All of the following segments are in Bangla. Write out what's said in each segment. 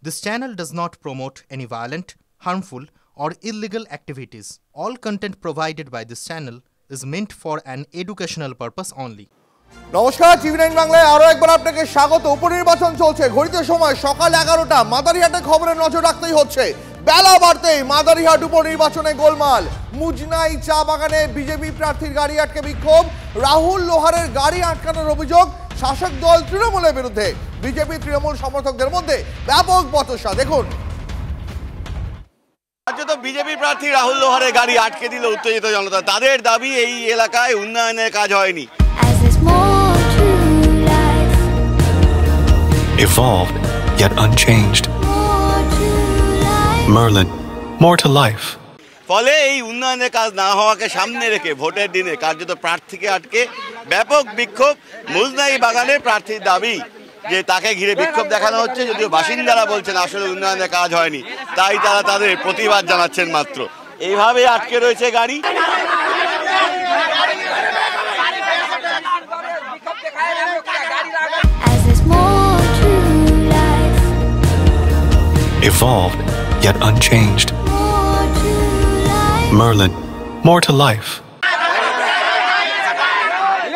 This channel does not promote any violent, harmful, or illegal activities. All content provided by this channel is meant for an educational purpose only. নমস্কার, টিভি9 বাংলায় আরো একবার আপনাকে স্বাগত। উপনির্বাচন চলছে, ঘড়িতে সময় সকাল 11টা। মাদারিহাটে খবরে নজর রাখতেই হচ্ছে। বেলা বাড়তেই মাদারিহাট উপনির্বাচনে গোলমাল। মুজনাই চা বাগানে বিজেপি প্রার্থীর গাড়ি আটকে বিক্ষোভ। রাহুল লোহারের গাড়ি আটকানোর অভিযোগ শাসক দল তৃণমূলের বিরুদ্ধে। বিজেপি তৃণমূল সমর্থকদের মধ্যে ব্যাপক বচসা। দেখুন, তো বিজেপি প্রার্থী রাহুল লোহারের গাড়ি আটকে দিল উত্তেজিত জনতা। তাদের দাবি এই এলাকায় উন্নয়নের কাজ হয়নি। Evolved, yet unchanged. Merlin, more to life. ফলে এই উন্নয়নের কাজ না হওয়াকে সামনে রেখে ভোটের দিনে কার্যত প্রার্থীকে আটকে ব্যাপক বিক্ষোভ। মুজনাই বাগানে প্রার্থীর দাবি যে তাকে ঘিরে বিক্ষোভ দেখানো হচ্ছে, যদিও বাসিন্দারা বলছেন আসলে উন্নয়নের কাজ হয়নি, তাই তারা তাদের প্রতিবাদ জানাচ্ছেন মাত্র। এইভাবে আটকে রয়েছে গাড়ি। Evolved, yet unchanged. Merlin, more to life.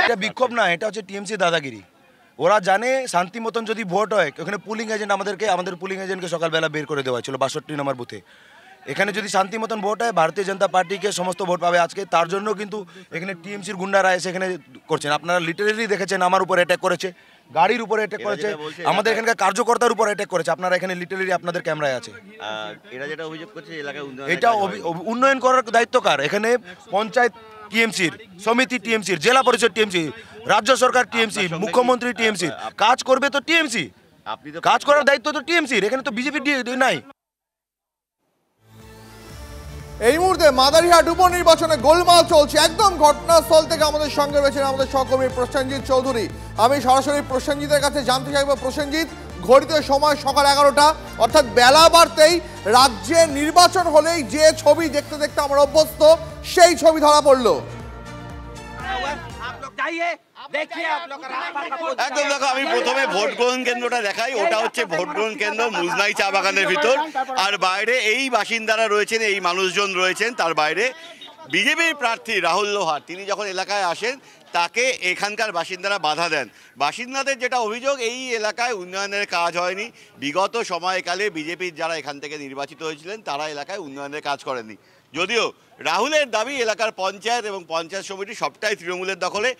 এটা বিক্ষোভ না, এটা হচ্ছে টিএমসি দাদাগিরি। ওরা জানে শান্তি মতন যদি ভোট হয়, ওখানে পুলিং এজেন্ট আমাদের পুলিং এজেন্টকে সকালবেলা বের করে দেওয়া ছিল 62 নম্বর বুথে। এখানে যদি শান্তি মতন ভোট হয়, ভারতীয় জনতা পার্টিকে সমস্ত ভোট পাবে আজকে। তার জন্য কিন্তু এখানে টিএমসির গুন্ডারা এসে এখানে করছেন। আপনারা লিটারেলি দেখেছেন, আমার উপর অ্যাটাক করেছে, গাড়ির উপরে অ্যাটাক করেছে, আমাদের এখানকার কার্যকর্তার উপর অ্যাটাক করেছে। আপনারা এখানে লিটারেলি আপনাদের ক্যামেরায় আছে। এরা যেটা অভিযোগ করছে এলাকায় এটা উন্নয়ন করার দায়িত্ব কার? এখানে পঞ্চায়েত টিএমসির, সমিতি টিএমসির, জেলা পরিষদ টিএমসি, রাজ্য সরকার টিএমসি, মুখ্যমন্ত্রী টিএমসি। কাজ করবে তো টিএমসি, কাজ করার দায়িত্ব তো টিএমসির। এখানে তো বিজেপি নাই। এই মুহূর্তে মাদারিহাট উপনির্বাচনে গোলমাল চলছে। একদম ঘটনাস্থল থেকে আমাদের সঙ্গে রয়েছেন আমাদের সহকর্মী প্রসেনজিৎ চৌধুরী। আমি সরাসরি প্রসেনজিতের কাছে জানতে চাইব, প্রসেনজিৎ, ঘড়িতে সময় সকাল 11টা, অর্থাৎ বেলা বাড়তেই রাজ্যে নির্বাচন হলেই যে ছবি দেখতে দেখতে আমরা অভ্যস্ত, সেই ছবি ধরা পড়লো। একদম দেখো, আমি প্রথমে ভোট গ্রহণ কেন্দ্রটা দেখাই। ওটা হচ্ছে ভোট গ্রহণ কেন্দ্র মুজনাই চা বাগানের ভিতর। আর বাইরে এই বাসিন্দারা রয়েছেন, এই মানুষজন রয়েছেন। তার বাইরে বিজেপির প্রার্থী রাহুল লোহার, তিনি যখন এলাকায় আসেন তাকে এখানকার বাসিন্দারা বাধা দেন। বাসিন্দাদের যেটা অভিযোগ, এই এলাকায় উন্নয়নের কাজ হয়নি। বিগত সময়কালে বিজেপির যারা এখান থেকে নির্বাচিত হয়েছিলেন তারা এলাকায় উন্নয়নের কাজ করেননি। যদিও রাহুলের দাবি এলাকার পঞ্চায়েত এবং পঞ্চায়েত সমিতি সবটাই তৃণমূলের দখলে।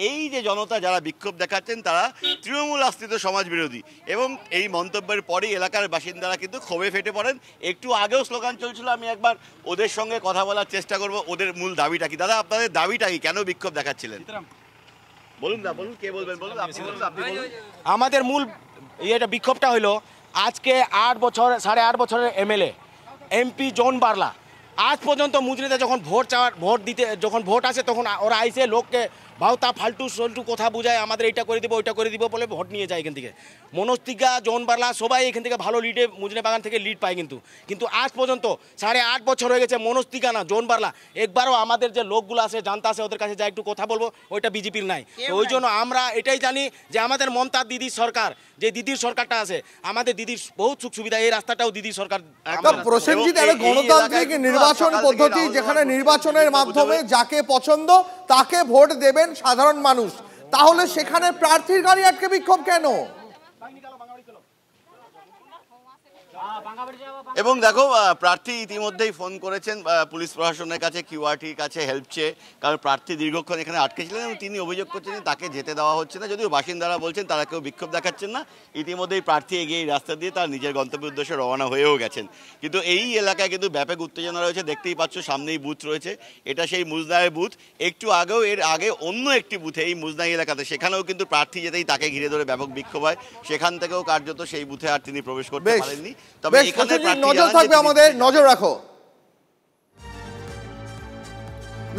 এই যে জনতা যারা বিক্ষোভ দেখাচ্ছেন তারা তৃণমূল আশ্রিত সমাজ বিরোধী। এবং এই মন্তব্যের পরেই এলাকার বাসিন্দারা কিন্তু ক্ষোভে ফেটে পড়েন। একটু আগেও স্লোগান চলছিল, আমি একবার ওদের সঙ্গে কথা বলার চেষ্টা করব। ওদের মূল দাবিটা কি? দাদা, আপনাদের দাবিটা কি? কেন বিক্ষোভ দেখাচ্ছিলেন বলুন না, বলুন, কে বলবেন বলুন, আপনি বলুন, আপনি বলুন। আমাদের মূল এটা বিক্ষোভটা হলো আজকে 8 বছর, 8.5 বছরের এমএলএ এমপি জন বার্লা আজ পর্যন্ত মুজরিতে যখন যখন ভোট আসে তখন ওরা আইসে লোককে ভাওতা ফালতু সল্টু কথা বুঝায়, আমাদের এইটা করে দিব ওইটা করে দিব বলে ভোট নিয়ে যায় এখান থেকে। মনস্তিকা, জন বার্লা সবাই এখান থেকে ভালো লিডে মুজরে বাগান থেকে লিড পায়। কিন্তু আজ পর্যন্ত 8.5 বছর হয়ে গেছে, মনস্তিকা না জন বার্লা একবারও আমাদের যে লোকগুলো আছে জানতা আছে ওদের কাছে যা একটু কথা বলবো, ওইটা বিজেপির নাই। তো ওই জন্য আমরা এটাই জানি যে আমাদের মমতা দিদির সরকার, যে দিদির সরকারটা আছে, আমাদের দিদির বহুত সুখ সুবিধা, এই রাস্তাটাও দিদির সরকার। প্রসেনজিৎ, একটা গণতান্ত্রিক নির্বাচন পদ্ধতি, যেখানে নির্বাচনের মাধ্যমে যাকে পছন্দ তাকে ভোট দেবেন সাধারণ মানুষ, তাহলে সেখানে প্রার্থীর গাড়ি আটকে বিক্ষোভ কেন? এবং দেখো, প্রার্থী ইতিমধ্যেই ফোন করেছেন পুলিশ প্রশাসনের কাছে, কিউআরটির কাছে হেল্প চেয়ে। কারণ প্রার্থী দীর্ঘক্ষণ এখানে আটকে ছিলেন এবং তিনি অভিযোগ করছেন যে তাকে যেতে দেওয়া হচ্ছে না। যদিও বাসিন্দারা বলছেন তারা কেউ বিক্ষোভ দেখাচ্ছেন না। ইতিমধ্যেই প্রার্থী এগিয়ে এই রাস্তা দিয়ে তার নিজের গন্তব্যের উদ্দেশ্যে রওনা হয়েও গেছেন। কিন্তু এই এলাকায় কিন্তু ব্যাপক উত্তেজনা রয়েছে, দেখতেই পাচ্ছ সামনেই বুথ রয়েছে। এটা সেই মুজনাইয়ের বুথ। একটু আগেও এর আগে অন্য একটি বুথে এই মুজনাই এলাকাতে, সেখানেও কিন্তু প্রার্থী যেতেই তাকে ঘিরে ধরে ব্যাপক বিক্ষোভ হয়। সেখান থেকেও কার্যত সেই বুথে আর তিনি প্রবেশ করতে পারেননি। তবে এখানে নজর থাকবে আমাদের, নজর রাখো,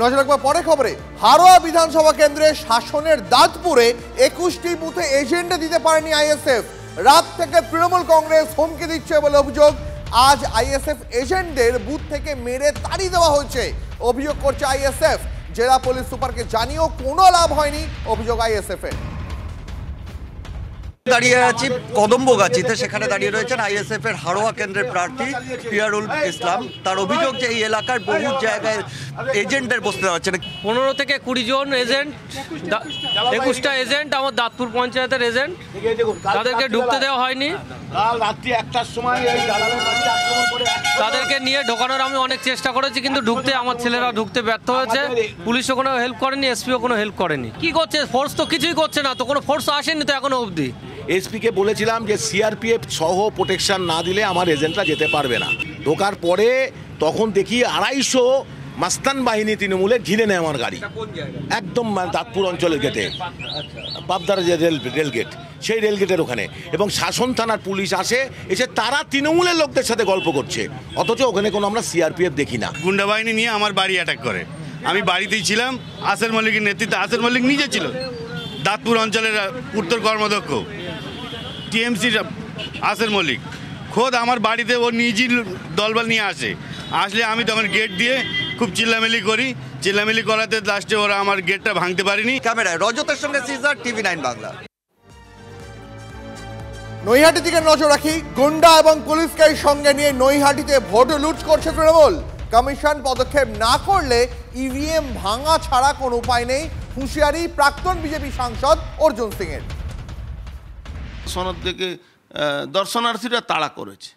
নজর রাখবো পরে খবরে। হারোয়া বিধানসভা কেন্দ্রে শাসনের দাঁতপুরে 21টি বুথে এজেন্ডা দিতে পারেনি আইএসএফ। রাত থেকে তৃণমূল কংগ্রেস হুমকি দিচ্ছে বলে অভিযোগ। আজ আইএসএফ এজেন্টদের বুথ থেকে মেরে তাড়িয়ে দেওয়া হয়েছে, অভিযোগ করছে আইএসএফ। জেলা পুলিশ সুপারকে জানিয়েও কোনো লাভ হয়নি, অভিযোগ আইএসএফ এর। দাঁড়িয়ে আছি কদম্বগাছিতে, সেখানে দাঁড়িয়ে রয়েছেন আইএসএফ এর হাড়োয়া কেন্দ্রের প্রার্থী পিয়ারুল ইসলাম। তার অভিযোগ যে এই এলাকার বহু জায়গায় এজেন্টদের বসতে দেওয়া হচ্ছে না। 15 থেকে 20 জন এজেন্ট, 21টা এজেন্ট আমার দাঁতপুর পঞ্চায়েতের এজেন্ট, তাদেরকে ঢুকতে দেওয়া হয়নি। রাত্রি 1টার সময় তাদেরকে নিয়ে ঢোকানোর আমি অনেক চেষ্টা করেছি, কিন্তু ঢুকতে আমার ছেলেরা ঢুকতে ব্যর্থ হয়েছে। পুলিশও কোনো হেল্প করেনি, এসপিও কোনো হেল্প করেনি। কি করছে ফোর্স? তো কিছুই করছে না, তো কোনো ফোর্স আসেনি তো এখনো অবধি। এসপিকে বলেছিলাম যে সিআরপিএফ সহ প্রোটেকশন না দিলে আমার এজেন্টরা যেতে পারবে না। ঢোকার পরে তখন দেখি 250 মাস্তান বাহিনী তৃণমূলে ঘিরে নেয় আমার গাড়ি, একদম দাঁতপুর অঞ্চলের গেটে, পাবদার যে রেল গেট, সেই রেল গেটের ওখানে। এবং শাসন থানার পুলিশ আসে, এসে তারা তৃণমূলের লোকদের সাথে গল্প করছে, অথচ ওখানে কোনো আমরা সিআরপিএফ দেখি না। গুন্ডা বাহিনী নিয়ে আমার বাড়ি অ্যাটাক করে। আমি বাড়িতেই ছিলাম, আসের মল্লিকের নেতৃত্বে। আসের মল্লিক নিজে ছিল দাঁতপুর অঞ্চলের উত্তর কর্মদক্ষ টিএমসির আসের মল্লিক। খোদ আমার বাড়িতে ও নিজেই দলবল নিয়ে আসলে আমি তখন গেট দিয়ে খুব চিল্লামিলি করি। চিল্লামিলি করাতে লাস্টে ওরা আমার গেটটা ভাঙতে পারিনি। ক্যামেরায় রজতের সঙ্গে সিজার, TV9 বাংলা। নৈহাটির দিকে নজর রাখি। গুন্ডা এবং পুলিশকে সঙ্গে নিয়ে নৈহাটিতে ভোট লুট করছে তৃণমূল। কমিশন পদক্ষেপ না করলে ইভিএম ভাঙা ছাড়া কোনো উপায় নেই, হুঁশিয়ারি প্রাক্তন বিজেপি সাংসদ অর্জুন সিং এর। সনদ থেকে দর্শনার্থীরা তাড়া করেছে,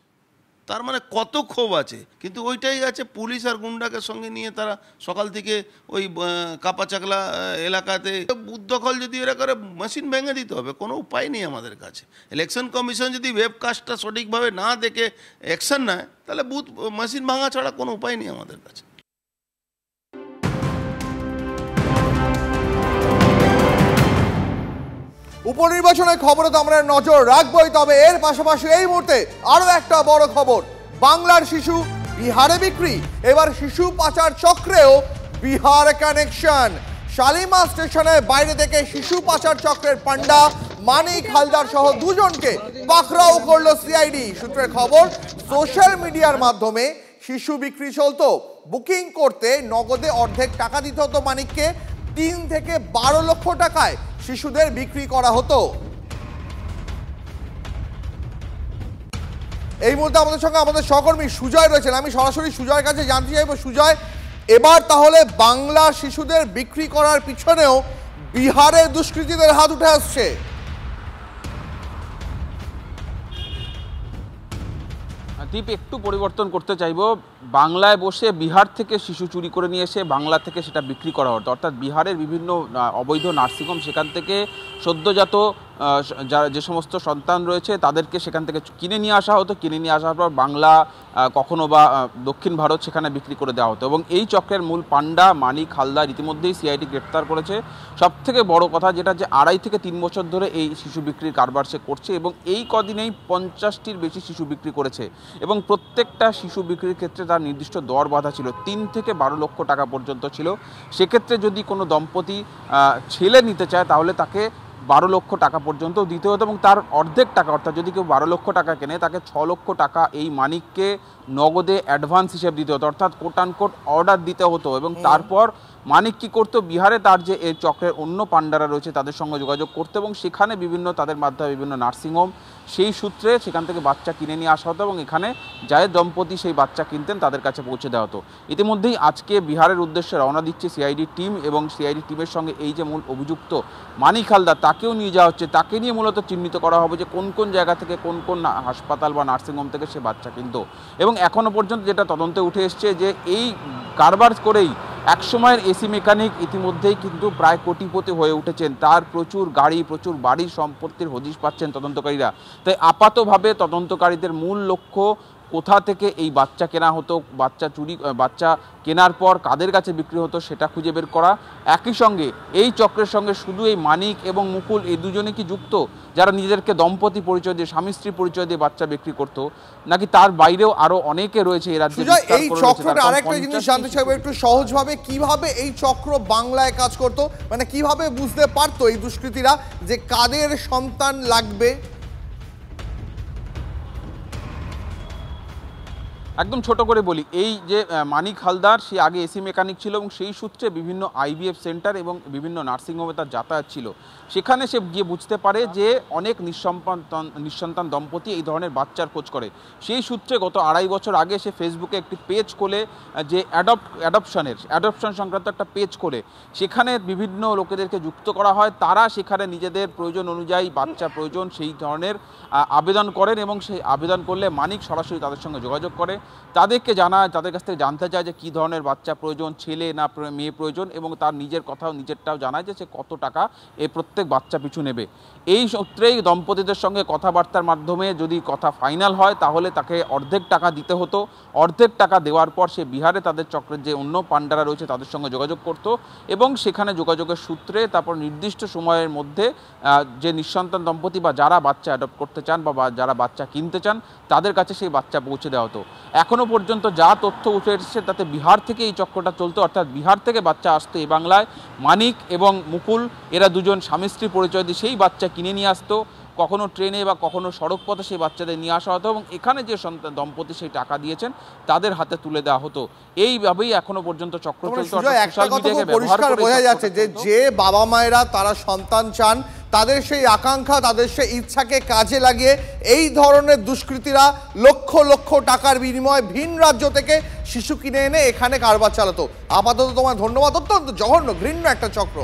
তার মানে কত ক্ষোভ আছে। কিন্তু ওইটাই আছে, পুলিশ আর গুন্ডাকে সঙ্গে নিয়ে তারা সকাল থেকে ওই কাপাচাকলা এলাকাতে বুথ দখল যদি এরা করে, মেশিন ভেঙে দিতে হবে, কোনো উপায় নেই আমাদের কাছে। ইলেকশন কমিশন যদি ওয়েবকাস্টটা সঠিকভাবে না দেখে অ্যাকশন নেয়, তাহলে বুথ মেশিন ভাঙা ছাড়া কোনো উপায় নেই আমাদের কাছে। উপনির্বাচনের খবরে তো আমরা নজর রাখবই, তবে এর পাশাপাশি এই মুহূর্তে আরো একটা বড় খবর। বাংলার শিশু বিহারে বিক্রি। এবার শিশু পাচার চক্রেও বিহার কানেকশন। শালিমার স্টেশনের বাইরে থেকে শিশু পাচার চক্রের পান্ডা মানিক হালদার সহ 2 জনকে পাকড়াও করলো সিআইডি। সূত্রের খবর, সোশ্যাল মিডিয়ার মাধ্যমে শিশু বিক্রি চলতো। বুকিং করতে নগদে অর্ধেক টাকা দিতে হতো মানিককে। 3 থেকে 12 লক্ষ টাকায় শিশুদের বিক্রি করা হতো। এই মুহূর্তে আমাদের সঙ্গে আমাদের সহকর্মী সুজয় রয়েছেন। আমি সরাসরি সুজয়ের কাছে জানতে চাইবো, সুজয়, এবার তাহলে বাংলা শিশুদের বিক্রি করার পিছনেও বিহারের দুষ্কৃতীদের হাত উঠে আসছে। দীপ, একটু পরিবর্তন করতে চাইবো। বাংলায় বসে বিহার থেকে শিশু চুরি করে নিয়ে এসে বাংলা থেকে সেটা বিক্রি করা হতো, অর্থাৎ বিহারের বিভিন্ন অবৈধ নার্সিংহোম, সেখান থেকে সদ্যজাত যে সমস্ত সন্তান রয়েছে তাদেরকে সেখান থেকে কিনে নিয়ে আসা হতো। কিনে নিয়ে আসার পর বাংলা কখনো বা দক্ষিণ ভারত সেখানে বিক্রি করে দেওয়া হতো। এবং এই চক্রের মূল পান্ডা মানিক হালদার ইতিমধ্যেই সিআইডি গ্রেপ্তার করেছে। সবথেকে বড় কথা যেটা, যে 2.5 থেকে 3 বছর ধরে এই শিশু বিক্রির কারবার সে করছে এবং এই কদিনেই 50টির বেশি শিশু বিক্রি করেছে। এবং প্রত্যেকটা শিশু বিক্রির ক্ষেত্রে তার নির্দিষ্ট দর বাঁধা ছিল, 3 থেকে 12 লক্ষ টাকা পর্যন্ত ছিল। সেক্ষেত্রে যদি কোনো দম্পতি ছেলে নিতে চায় তাহলে তাকে 12 লক্ষ টাকা পর্যন্ত দিতে হতো এবং তার অর্ধেক টাকা, অর্থাৎ যদি কেউ 12 লক্ষ টাকা কেনে তাকে 6 লক্ষ টাকা এই মানিককে নগদে অ্যাডভান্স হিসেবে দিতে হতো, অর্থাৎ কোট আনকোট অর্ডার দিতে হতো। এবং তারপর মানিক কী করতো, বিহারে তার যে এই চক্রের অন্য পান্ডারা রয়েছে তাদের সঙ্গে যোগাযোগ করতো এবং সেখানে বিভিন্ন তাদের মাধ্যমে বিভিন্ন নার্সিংহোম, সেই সূত্রে সেখান থেকে বাচ্চা কিনে নিয়ে আসা হতো এবং এখানে যাদের দম্পতি সেই বাচ্চা কিনতেন তাদের কাছে পৌঁছে দেওয়া হতো। ইতিমধ্যেই আজকে বিহারের উদ্দেশ্যে রওনা দিচ্ছে সিআইডি টিম এবং সিআইডি টিমের সঙ্গে এই যে মূল অভিযুক্ত মানিক হালদার তাকেও নিয়ে যাওয়া হচ্ছে। তাকে নিয়ে মূলত চিহ্নিত করা হবে যে কোন কোন জায়গা থেকে কোন কোন হাসপাতাল বা নার্সিংহোম থেকে সে বাচ্চা কিনত। এবং এখনও পর্যন্ত যেটা তদন্তে উঠে এসছে যে এই কারবার করেই একসময়ের এসি মেকানিক ইতিমধ্যেই কিন্তু প্রায় কোটিপতি হয়ে উঠেছেন। তার প্রচুর গাড়ি, প্রচুর বাড়ির সম্পত্তির হদিশ পাচ্ছেন তদন্তকারীরা। তাই আপাতভাবে তদন্তকারীদের মূল লক্ষ্য কোথা থেকে এই বাচ্চা কেনা হতো, বাচ্চা কেনার পর কাদের কাছে বিক্রি হতো সেটা খুঁজে বের করা। একই সঙ্গে এই চক্রের সঙ্গে শুধু এই মানিক এবং মুকুল এই দুজনে কি যুক্ত, যারা নিজেদেরকে দম্পতি পরিচয় দিয়ে, স্বামী স্ত্রী পরিচয় দিয়ে বাচ্চা বিক্রি করতো, নাকি তার বাইরেও আরো অনেকে রয়েছে এই রাজ্যে? এই চক্রের আরেকটা জিনিস জানতে চাইবো একটু সহজভাবে, কিভাবে এই চক্র বাংলায় কাজ করতো, মানে কিভাবে বুঝতে পারতো এই দুষ্কৃতীরা যে কাদের সন্তান লাগবে? একদম ছোট করে বলি, এই যে মানিক হালদার, সে আগে এসি মেকানিক ছিল এবং সেই সূত্রে বিভিন্ন আইভিএফ সেন্টার এবং বিভিন্ন নার্সিংহোমে তার যাতায়াত ছিল। সেখানে সে গিয়ে বুঝতে পারে যে অনেক নিঃসন্তান দম্পতি এই ধরনের বাচ্চার খোঁজ করে। সেই সূত্রে গত 2.5 বছর আগে সে ফেসবুকে একটি পেজ খোলে, যে অ্যাডপশন সংক্রান্ত একটা পেজ খোলে। সেখানে বিভিন্ন লোকেদেরকে যুক্ত করা হয়, তারা সেখানে নিজেদের প্রয়োজন অনুযায়ী বাচ্চা প্রয়োজন সেই ধরনের আবেদন করেন এবং সেই আবেদন করলে মানিক সরাসরি তাদের সঙ্গে যোগাযোগ করে, তাদেরকে জানায়, তাদের কাছ থেকে জানতে চায় যে কী ধরনের বাচ্চা প্রয়োজন, ছেলে না মেয়ে প্রয়োজন, এবং তার নিজেরটাও জানায় যে সে কত টাকা এই প্রত্যেক বাচ্চা পিছু নেবে। এই সূত্রেই দম্পতিদের সঙ্গে কথাবার্তার মাধ্যমে যদি কথা ফাইনাল হয় তাহলে তাকে অর্ধেক টাকা দিতে হতো। অর্ধেক টাকা দেওয়ার পর সে বিহারে তাদের চক্রের যে অন্য পান্ডারা রয়েছে তাদের সঙ্গে যোগাযোগ করত এবং সেখানে যোগাযোগের সূত্রে তারপর নির্দিষ্ট সময়ের মধ্যে যে নিঃসন্তান দম্পতি বা যারা বাচ্চা অ্যাডপ্ট করতে চান বা যারা বাচ্চা কিনতে চান তাদের কাছে সেই বাচ্চা পৌঁছে দেওয়া হতো। এখনও পর্যন্ত যা তথ্য উঠে এসেছে তাতে বিহার থেকে এই চক্রটা চলতো, অর্থাৎ বিহার থেকে বাচ্চা আসতো এই বাংলায়। মানিক এবং মুকুল এরা দুজন স্বামী স্ত্রী পরিচয় দিয়ে সেই বাচ্চা কিনে নিয়ে আসতো, কখনো ট্রেনে বা কখনো সড়ক পথে সেই বাচ্চাদের নিয়ে আসা হতো এবং এখানে যে দম্পতি সেই টাকা দিয়েছেন তাদের হাতে তুলে দেওয়া হতো। এইভাবেই এখনো পর্যন্ত চক্র চলতো। পরিষ্কার বোঝা যাচ্ছে যে বাবা মায়েরা তারা সন্তান চান, তাদের সেই আকাঙ্ক্ষা, তাদের সেই ইচ্ছাকে কাজে লাগিয়ে এই ধরনের দুষ্কৃতীরা লক্ষ লক্ষ টাকার বিনিময়ে ভিন রাজ্য থেকে শিশু কিনে এনে এখানে কারবার চালাতো। আপাতত তোমায় ধন্যবাদ। অত্যন্ত জঘন্য ঘৃণ্য একটা চক্র।